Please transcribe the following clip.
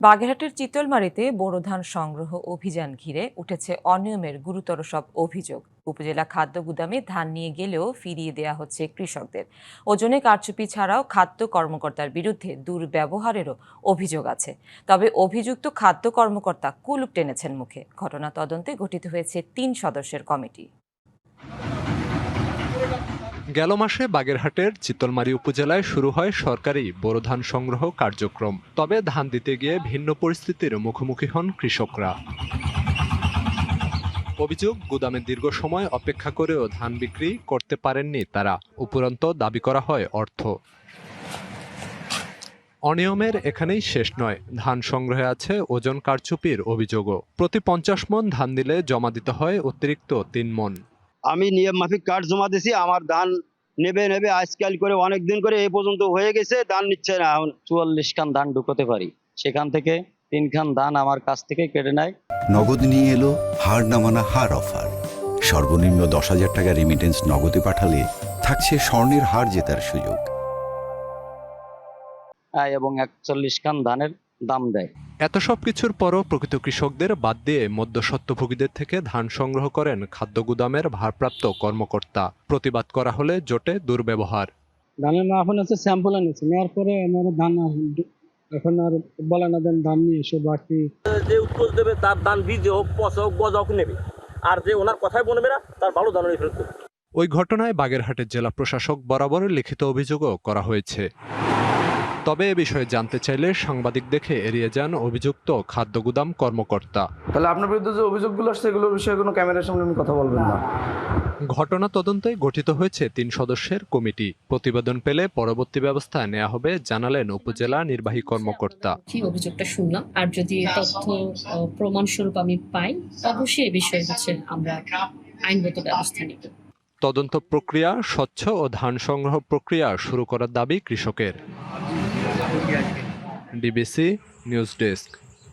বাগেরহাটের চিতলমারীতে বোরো ধান সংগ্রহ অভিযান ঘিরে উঠেছে অনিয়মের গুরুতর সব অভিযোগ। উপজেলা খাদ্য গুদামে ধান নিয়ে গেলেও ফিরিয়ে দেয়া হচ্ছে কৃষকদের। ওজনে কারচুপি ছাড়াও খাদ্য কর্মকর্তার বিরুদ্ধে দুর্ব্যবহারেরও অভিযোগ আছে। তবে অভিযুক্ত খাদ্য কর্মকর্তা কুলুপ টেনেছেন মুখে। ঘটনা তদন্তে গঠিত হয়েছে ৩ সদস্যের কমিটি। গেল মাসে বাগেরহাটের চিতলমারী উপজেলায় শুরু হয় সরকারি বোরো ধান সংগ্রহ কার্যক্রম। তবে ধান দিতে গিয়ে ভিন্ন পরিস্থিতির মুখোমুখি হন কৃষকরা। অভিযোগ, গুদামে দীর্ঘ সময় অপেক্ষা করেও ধান বিক্রি করতে পারেননি তারা। উপরন্ত দাবি করা হয় অর্থ। অনিয়মের এখানেই শেষ নয়, ধান সংগ্রহে আছে ওজন কারচুপির অভিযোগও। প্রতি 50 মণ ধান দিলে জমা দিতে হয় অতিরিক্ত 3 মণ। আমি নিয়ম মাফিক কার্ড জমা দিছি, আমার ধান নেবে আজকাল করে অনেক দিন করে এই পর্যন্ত হয়ে গেছে, ধান নিচ্ছে না। 44 খান ধান ঢুকোতে পারি, সেখান থেকে 3 খান ধান আমার কাছ থেকে কেটে নেয়। নগদ নিয়ে এলো হার না মানা হার অফার। সর্বনিম্ন 10,000 টাকা রেমিটেন্স নগদে পাঠালে থাকছে স্বর্ণের হার জেতার সুযোগ এবং 41 খান ধানের দাম দেয়। এত সব কিছুর পরও প্রকৃত কৃষকদের বাদ দিয়ে মধ্যস্বত্বভোগীদের থেকে ধান সংগ্রহ করেন খাদ্য গুদামের ভারপ্রাপ্ত কর্মকর্তা। প্রতিবাদ করা হলে জোটে দুর্ব্যবহার। ধানের এখন আছে স্যাম্পল এনেছে, নেওয়ার পরে আমার ধান এখন আর বলে না দেন ধান নিয়ে এসে বাকি যে উত্তর দেবে তার ধান বীজে হোক, পচা হোক, গজা হোক নেবে, আর যে ওনার কথাই বলবে না তার ভালো ধান ফেরত দেবে। ওই ঘটনায় বাগেরহাটের জেলা প্রশাসক বরাবর লিখিত অভিযোগও করা হয়েছে। তবে এ বিষয়ে জানতে চাইলে সাংবাদিক দেখে এড়িয়ে যান অভিযুক্ত খাদ্য গুদাম কর্মকর্তা। তাহলে আপনার বিরুদ্ধে যে অভিযোগগুলো আসছে এগুলোর বিষয়ে কোনো ক্যামেরার সামনে আপনি কথা বলবেন না। ঘটনা তদন্তে গঠিত হয়েছে 3 সদস্যের কমিটি। প্রতিবেদন পেলে পরবর্তী ব্যবস্থা নেওয়া হবে জানালেন উপজেলা নির্বাহী কর্মকর্তা। অভিযোগটা শুনলাম, আর যদি তথ্য প্রমাণ স্বরূপ আমি পাই, অবশ্যই এই বিষয়ে আমরা আইনগত ব্যবস্থা নিব। তদন্ত প্রক্রিয়া স্বচ্ছ ও ধান সংগ্রহ প্রক্রিয়া শুরু করার দাবি কৃষকের। DBC news desk.